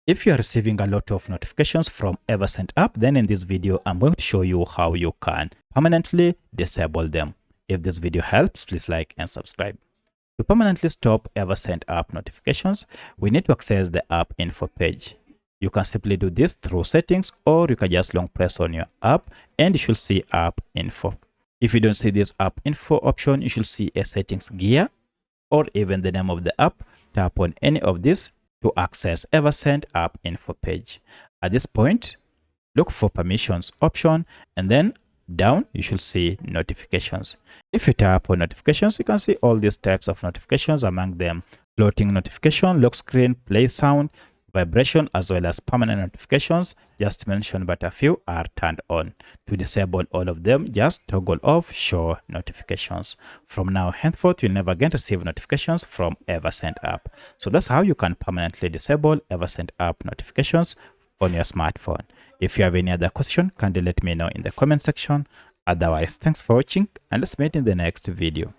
If you are receiving a lot of notifications from Eversend app, then in this video, I'm going to show you how you can permanently disable them. If this video helps, please like and subscribe. To permanently stop Eversend app notifications, we need to access the app info page. You can simply do this through settings, or you can just long press on your app and you should see app info. If you don't see this app info option, you should see a settings gear or even the name of the app. Tap on any of this to access Eversend app info page. At this point, look for permissions option, and then down you should see notifications. If you tap on notifications, you can see all these types of notifications, among them floating notification, lock screen, play sound, vibration, as well as permanent notifications. Just to mention, but a few are turned on. To disable all of them, just toggle off show notifications. From now henceforth, you'll never again receive notifications from Eversend app. So that's how you can permanently disable Eversend app notifications on your smartphone. If you have any other question, kindly let me know in the comment section. Otherwise, thanks for watching, and let's meet in the next video.